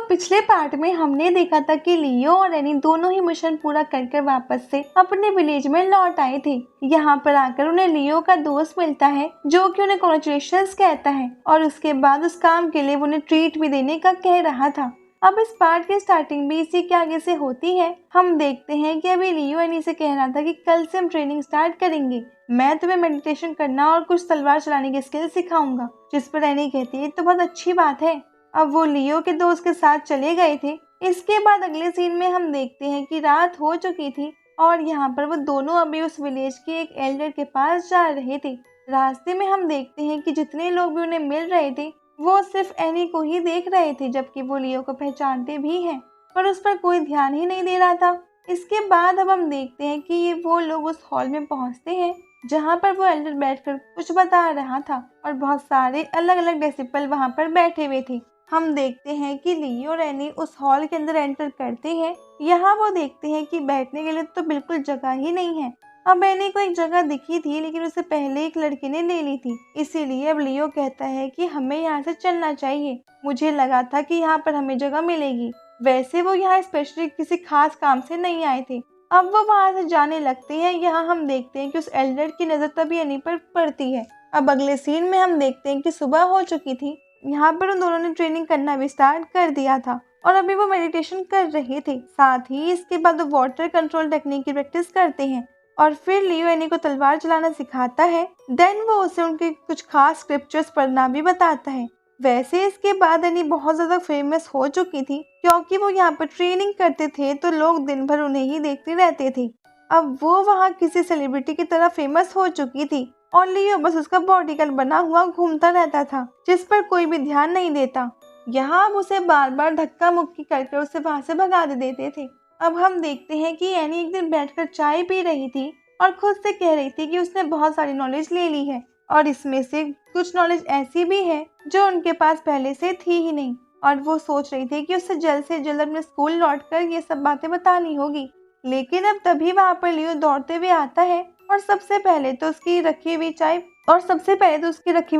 पिछले पार्ट में हमने देखा था कि लियो और एनी दोनों ही मिशन पूरा कर वापस से अपने विलेज में लौट आए थे। यहाँ पर आकर उन्हें लियो का दोस्त मिलता है जो कि उन्हें कांग्रेचुलेशंस कहता है और उसके बाद उस काम के लिए उन्हें ट्रीट भी देने का कह रहा था। अब इस पार्ट की स्टार्टिंग भी इसी के आगे से होती है। हम देखते हैं कि अभी लियो एनी से कह रहा था कि कल से हम ट्रेनिंग स्टार्ट करेंगे, मैं तुम्हें मेडिटेशन करना और कुछ तलवार चलाने की स्किल सिखाऊंगा। जिस पर एनी कहती है तो बहुत अच्छी बात है। अब वो लियो के दोस्त के साथ चले गए थे। इसके बाद अगले सीन में हम देखते हैं कि रात हो चुकी थी और यहाँ पर वो दोनों अभी उस विलेज के एक एल्डर के पास जा रहे थे। रास्ते में हम देखते हैं कि जितने लोग भी उन्हें मिल रहे थे वो सिर्फ एनी को ही देख रहे थे, जबकि वो लियो को पहचानते भी हैं पर उस पर कोई ध्यान ही नहीं दे रहा था। इसके बाद अब हम देखते हैं कि ये वो लोग उस हॉल में पहुंचते हैं जहाँ पर वो एल्डर बैठकर कुछ बता रहा था और बहुत सारे अलग अलग डेसिबल वहाँ पर बैठे हुए थे। हम देखते हैं कि लियो और एनी उस हॉल के अंदर एंटर करते हैं। यहाँ वो देखते हैं कि बैठने के लिए तो बिल्कुल जगह ही नहीं है। अब एनी को एक जगह दिखी थी लेकिन उससे पहले एक लड़की ने ले ली थी, इसीलिए अब लियो कहता है कि हमें यहाँ से चलना चाहिए। मुझे लगा था कि यहाँ पर हमें जगह मिलेगी, वैसे वो यहाँ स्पेशली किसी खास काम से नहीं आए थे। अब वो वहाँ से जाने लगते हैं। यहाँ हम देखते हैं कि उस एल्डर की नज़र तभी एनी पर पड़ती है। अब अगले सीन में हम देखते हैं कि सुबह हो चुकी थी। यहाँ पर उन दोनों ने ट्रेनिंग करना भी स्टार्ट कर दिया था और अभी वो मेडिटेशन कर रहे थे। साथ ही इसके बाद वो वाटर कंट्रोल टेक्निक की प्रैक्टिस करते हैं और फिर लियो एनी को तलवार चलाना सिखाता है। देन वो उसे उनके कुछ खास स्क्रिप्चर्स पढ़ना भी बताता है। वैसे इसके बाद एनी बहुत ज़्यादा फेमस हो चुकी थी क्योंकि वो यहाँ पर ट्रेनिंग करते थे तो लोग दिन भर उन्हें ही देखते रहते थे। अब वो वहाँ किसी सेलिब्रिटी की तरह फेमस हो चुकी थी और लियो बस उसका बॉडीगार्ड बना हुआ घूमता रहता था जिस पर कोई भी ध्यान नहीं देता। यहाँ अब उसे बार बार धक्का मुक्की करके उसे वहाँ से भगा देते थे। अब हम देखते हैं कि एनी एक दिन बैठकर चाय पी रही थी और खुद से कह रही थी कि उसने बहुत सारी नॉलेज ले ली है और इसमें से कुछ नॉलेज ऐसी भी है जो उनके पास पहले से थी ही नहीं। और वो सोच रही थी कि उसे जल्द से जल्द अपने स्कूल लौटकर ये सब बातें बतानी होगी। लेकिन अब तभी वहाँ पर लियो दौड़ते हुए आता है और सबसे पहले तो उसकी रखी हुई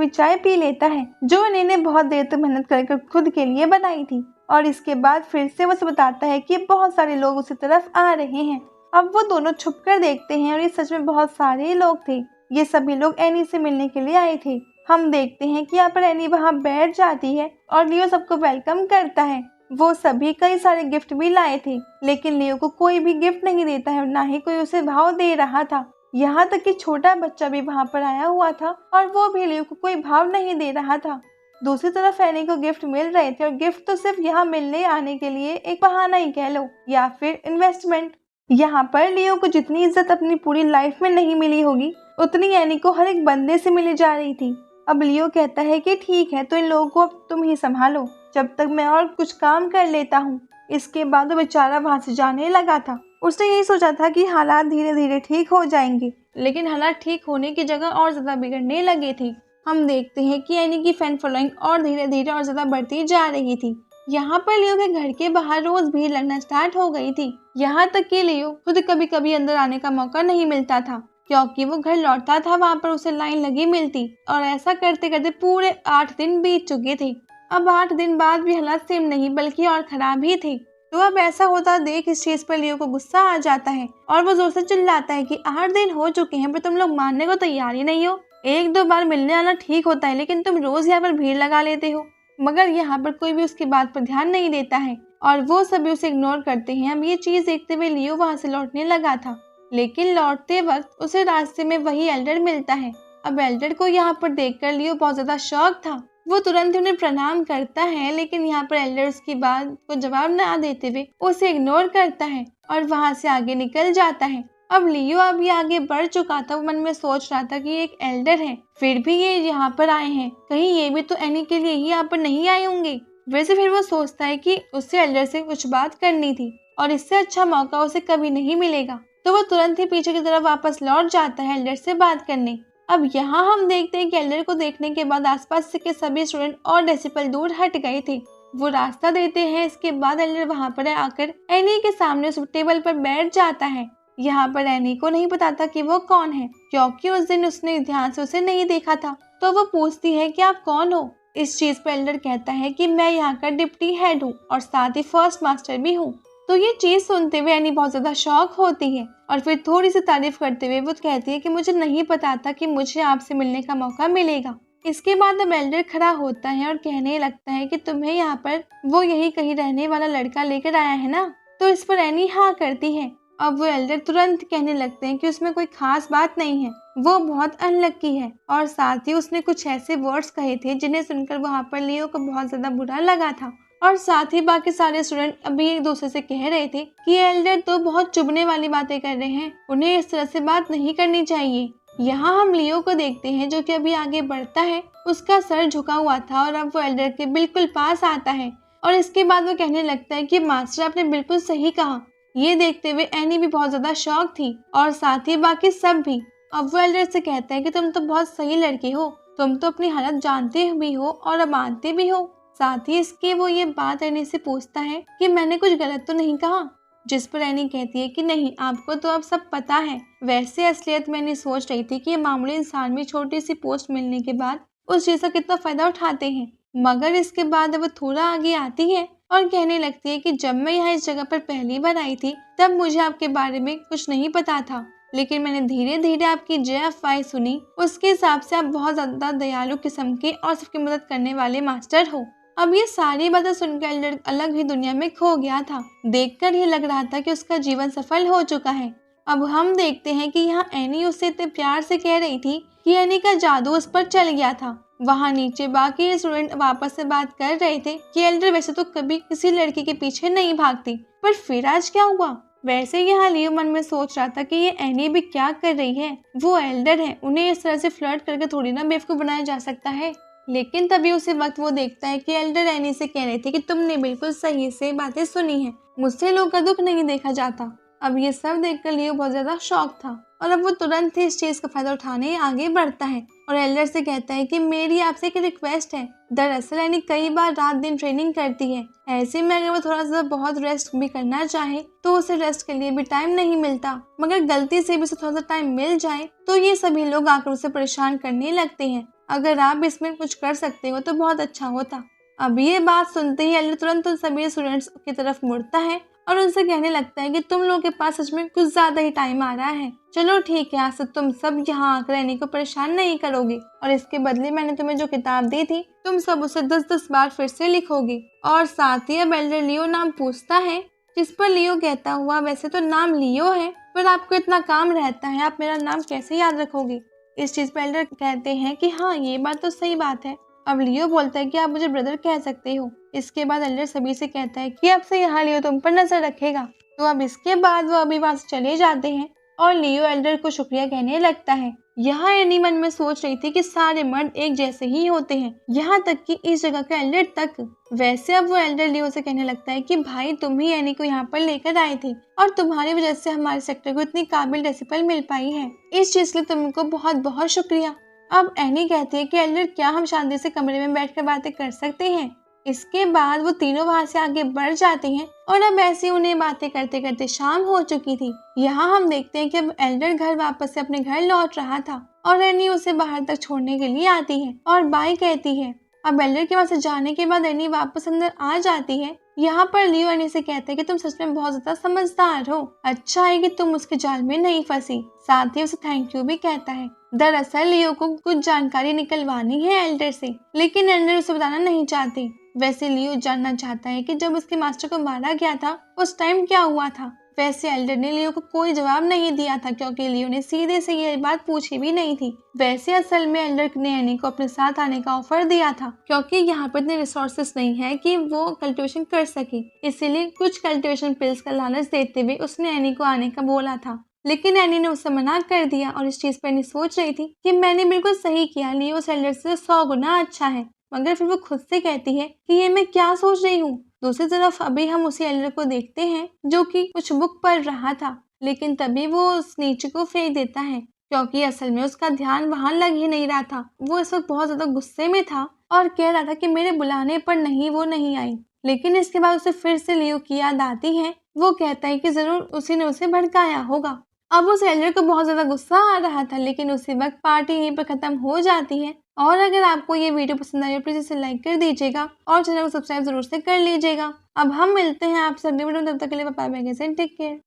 चाय पी लेता है जो इन्हें बहुत देर तक मेहनत कर खुद के लिए बनाई थी। और इसके बाद फिर से वो बताता है कि बहुत सारे लोग उसी तरफ आ रहे हैं। अब वो दोनों छुपकर देखते हैं और ये सच में बहुत सारे लोग थे। ये सभी लोग एनी से मिलने के लिए आए थे। हम देखते हैं कि यहाँ पर एनी वहाँ बैठ जाती है और लियो सबको वेलकम करता है। वो सभी कई सारे गिफ्ट भी लाए थे लेकिन लियो को कोई भी गिफ्ट नहीं देता है और ना ही कोई उसे भाव दे रहा था। यहाँ तक कि छोटा बच्चा भी वहाँ पर आया हुआ था और वो भी लियो को कोई भाव नहीं दे रहा था। दूसरी तरफ एनी को गिफ्ट मिल रहे थे और गिफ्ट तो सिर्फ यहाँ मिलने आने के लिए एक बहाना ही कह लो या फिर इन्वेस्टमेंट। यहाँ पर लियो को जितनी इज्जत अपनी पूरी लाइफ में नहीं मिली होगी उतनी एनी को हर एक बंदे से मिली जा रही थी। अब लियो कहता है कि ठीक है तो इन लोगों को अब तुम ही संभालो जब तक मैं और कुछ काम कर लेता हूँ। इसके बाद वो बेचारा वहाँ से जाने लगा था। उसने यही सोचा था कि हालात धीरे धीरे ठीक हो जाएंगे लेकिन हालात ठीक होने की जगह और ज़्यादा बिगड़ने लगे थे। हम देखते हैं कि एनी की फैन फॉलोइंग और धीरे धीरे और ज़्यादा बढ़ती जा रही थी। यहाँ पर लियो के घर के बाहर रोज भीड़ लगना स्टार्ट हो गई थी। यहाँ तक कि लियो खुद कभी कभी अंदर आने का मौका नहीं मिलता था क्योंकि वो घर लौटता था वहाँ पर उसे लाइन लगी मिलती और ऐसा करते करते पूरे 8 दिन बीत चुके थे। अब 8 दिन बाद भी हालात सेम नहीं बल्कि और खराब ही थे। तो अब ऐसा होता देख इस चीज पर लियो को गुस्सा आ जाता है और वो जोर से चिल्लाता है कि 8 दिन हो चुके हैं पर तुम लोग मानने को तैयार ही नहीं हो। 1-2 बार मिलने आना ठीक होता है लेकिन तुम रोज यहाँ पर भीड़ लगा लेते हो। मगर यहाँ पर कोई भी उसकी बात पर ध्यान नहीं देता है और वो सभी उसे इग्नोर करते हैं। अब ये चीज देखते हुए लियो वहाँ से लौटने लगा था लेकिन लौटते वक्त उसे रास्ते में वही एल्डर मिलता है। अब एल्डर को यहाँ पर देखकर लियो बहुत ज्यादा शॉक था। वो तुरंत उन्हें प्रणाम करता है लेकिन यहाँ पर एल्डर उसकी बात को जवाब न देते हुए उसे इग्नोर करता है और वहाँ से आगे निकल जाता है। अब लियो अभी आगे बढ़ चुका था। वो मन में सोच रहा था कि एक एल्डर है फिर भी ये यहाँ पर आए हैं, कहीं ये भी तो एनी के लिए ही यहाँ पर नहीं आए होंगे। वैसे फिर वो सोचता है कि उससे एल्डर से कुछ बात करनी थी और इससे अच्छा मौका उसे कभी नहीं मिलेगा। तो वो तुरंत ही पीछे की तरफ वापस लौट जाता है एल्डर से बात करने। अब यहाँ हम देखते हैं कि एल्डर को देखने के बाद आसपास के सभी स्टूडेंट और डेसिबल दूर हट गए थे। वो रास्ता देते हैं। इसके बाद एल्डर वहाँ पर आकर एनी के सामने उस टेबल पर बैठ जाता है। यहाँ पर एनी को नहीं पता था कि वो कौन है क्योंकि उस दिन उसने ध्यान से उसे नहीं देखा था। तो वो पूछती है कि आप कौन हो। इस चीज पर एल्डर कहता है कि मैं यहाँ का डिप्टी हेड हूँ और साथ ही फर्स्ट मास्टर भी हूँ। तो ये चीज सुनते हुए एनी बहुत ज्यादा शॉक होती है और फिर थोड़ी सी तारीफ करते हुए वो कहती है कि मुझे नहीं पता था कि मुझे आपसे मिलने का मौका मिलेगा। इसके बाद अब एल्डर खड़ा होता है और कहने लगता है कि तुम्हें यहाँ पर वो यही कहीं रहने वाला लड़का लेकर आया है ना। तो इस पर एनी हाँ करती है। अब वो एल्डर तुरंत कहने लगते हैं कि उसमें कोई खास बात नहीं है, वो बहुत अनलक्की है और साथ ही उसने कुछ ऐसे वर्ड्स कहे थे जिन्हें सुनकर वहाँ पर लियो को बहुत ज्यादा बुरा लगा था। और साथ ही बाकी सारे स्टूडेंट अभी एक दूसरे से कह रहे थे कि ये एल्डर तो बहुत चुभने वाली बातें कर रहे हैं, उन्हें इस तरह से बात नहीं करनी चाहिए। यहाँ हम लियो को देखते हैं जो कि अभी आगे बढ़ता है, उसका सर झुका हुआ था और अब वो एल्डर के बिल्कुल पास आता है और इसके बाद वो कहने लगता है कि मास्टर आपने बिल्कुल सही कहा। ये देखते हुए एनी भी बहुत ज्यादा शॉक थी और साथ ही बाकी सब भी। अब वो एल्डर से कहता है कि तुम तो बहुत सही लड़की हो, तुम तो अपनी हालत जानते भी हो और अब मानते भी हो। साथ ही इसके वो ये बात एनी से पूछता है कि मैंने कुछ गलत तो नहीं कहा, जिस पर एनी कहती है कि नहीं, आपको तो अब सब पता है। वैसे असलियत में एनी सोच रही थी कि ये मामूली इंसान भी छोटी सी पोस्ट मिलने के बाद उस चीज का कितना फायदा उठाते हैं, मगर इसके बाद वो थोड़ा आगे आती है और कहने लगती है कि जब मैं यहाँ इस जगह पर पहली बार आई थी तब मुझे आपके बारे में कुछ नहीं पता था, लेकिन मैंने धीरे धीरे आपकी जो अफवाहें सुनी उसके हिसाब से आप बहुत ज्यादा दयालु किस्म के और सबकी मदद करने वाले मास्टर हो। अब ये सारी बातें सुनकर एल्डर अलग ही दुनिया में खो गया था। देखकर ये लग रहा था कि उसका जीवन सफल हो चुका है। अब हम देखते हैं कि यहाँ एनी उससे इतने प्यार से कह रही थी कि एनी का जादू उस पर चल गया था। वहाँ नीचे बाकी स्टूडेंट वापस से बात कर रहे थे कि एल्डर वैसे तो कभी किसी लड़की के पीछे नहीं भागती, पर फिर आज क्या हुआ। वैसे यहाँ लियो मन में सोच रहा था कि ये एनी भी क्या कर रही है, वो एल्डर है, उन्हें इस तरह से फ्लर्ट करके थोड़ी ना बेवकूफ बनाया जा सकता है। लेकिन तभी उसी वक्त वो देखता है कि एल्डर एनी से कह रही थी कि तुमने बिल्कुल सही से बातें सुनी है, मुझसे लोगों का दुख नहीं देखा जाता। अब ये सब देखकर लियो बहुत ज्यादा शॉक था और अब वो तुरंत ही इस चीज का फायदा उठाने आगे बढ़ता है और एल्डर से कहता है कि मेरी आपसे एक रिक्वेस्ट है। दरअसल एनी कई बार रात दिन ट्रेनिंग करती है, ऐसे में अगर वो थोड़ा सा बहुत रेस्ट भी करना चाहे तो उसे रेस्ट के लिए भी टाइम नहीं मिलता, मगर गलती से भी उसे थोड़ा सा टाइम मिल जाए तो ये सभी लोग आकर उसे परेशान करने लगते हैं। अगर आप इसमें कुछ कर सकते हो तो बहुत अच्छा होता। अब ये बात सुनते ही एल्डर तुरंत उन सभी स्टूडेंट्स की तरफ मुड़ता है और उनसे कहने लगता है कि तुम लोगों के पास सच में कुछ ज्यादा ही टाइम आ रहा है, चलो ठीक है, आज से तुम सब यहाँ आकर एनी को परेशान नहीं करोगे और इसके बदले मैंने तुम्हें जो किताब दी थी तुम सब उसे 10-10 बार फिर से लिखोगे। और साथ ही अब एल्डर लियो नाम पूछता है, जिस पर लियो कहता हुआ वैसे तो नाम लियो है पर आपको इतना काम रहता है, आप मेरा नाम कैसे याद रखोगे। इस चीज पर एल्डर कहते हैं कि हाँ ये बात तो सही बात है। अब लियो बोलता है कि आप मुझे ब्रदर कह सकते हो। इसके बाद एल्डर सभी से कहता है कि अब से यहाँ लियो तुम पर नजर रखेगा। तो अब इसके बाद वो अभी वहां से चले जाते हैं और लियो एल्डर को शुक्रिया कहने लगता है। यहाँ एनी मन में सोच रही थी कि सारे मर्द एक जैसे ही होते हैं, यहाँ तक कि इस जगह का एल्डर तक। वैसे अब वो एल्डर लियो से कहने लगता है कि भाई तुम ही एनी को यहाँ पर लेकर आए थे और तुम्हारी वजह से हमारे सेक्टर को इतनी काबिल डेसिबल मिल पाई है, इस चीज के लिए तुमको बहुत बहुत शुक्रिया। अब एनी कहती है कि एल्डर क्या हम शांति से कमरे में बैठकर बातें कर सकते हैं। इसके बाद वो तीनों वहां से आगे बढ़ जाते हैं और अब ऐसे उन्हें बातें करते करते शाम हो चुकी थी। यहाँ हम देखते हैं कि अब एल्डर घर वापस से अपने घर लौट रहा था और एनी उसे बाहर तक छोड़ने के लिए आती है और बाय कहती है। अब एल्डर के वहां से जाने के बाद एनी वापस अंदर आ जाती है। यहाँ पर लियो एनी से कहता है कि तुम सच में बहुत ज्यादा समझदार हो, अच्छा है कि तुम उसके जाल में नहीं फंसी। साथ ही उसे थैंक यू भी कहता है। दरअसल लियो को कुछ जानकारी निकलवानी है एल्डर से, लेकिन एल्डर उसे बताना नहीं चाहती। वैसे लियो जानना चाहता है कि जब उसके मास्टर को मारा गया था उस टाइम क्या हुआ था। वैसे एल्डर ने लियो को कोई जवाब नहीं दिया था क्योंकि लियो ने सीधे से ये बात पूछी भी नहीं थी। वैसे असल में एल्डर ने एनी को अपने साथ आने का ऑफर दिया था क्योंकि यहाँ पर इतने रिसोर्सेस नहीं है कि वो कल्टिवेशन कर सके, इसीलिए कुछ कल्टिवेशन पिल्स का लालच देते हुए उसने एनी को आने का बोला था, लेकिन एनी ने उसे मना कर दिया। और इस चीज पर एनी सोच रही थी कि मैंने बिल्कुल सही किया, लियो एल्डर से 100 गुना अच्छा है। मगर फिर वो खुद से कहती है कि ये मैं क्या सोच रही हूँ। दूसरी तरफ अभी हम उसी एल्डर को देखते हैं जो कि कुछ बुक पढ़ रहा था, लेकिन तभी वो उस नीचे को फेंक देता है क्योंकि असल में उसका ध्यान वहां लग ही नहीं रहा था। वो इस वक्त बहुत ज्यादा गुस्से में था और कह रहा था कि मेरे बुलाने पर वो नहीं आई। लेकिन इसके बाद उसे फिर से लियो की याद आती है। वो कहता है कि जरूर उसी ने उसे भड़काया होगा। अब उस एल्डर को बहुत ज्यादा गुस्सा आ रहा था, लेकिन उसी वक्त पार्टी यहीं पर खत्म हो जाती है और अगर आपको ये वीडियो पसंद आई हो प्लीज़ इसे लाइक कर दीजिएगा और चैनल को सब्सक्राइब ज़रूर से कर लीजिएगा। अब हम मिलते हैं आपसे अगले वीडियो में, तब तक के लिए बाय बाय, टेक केयर।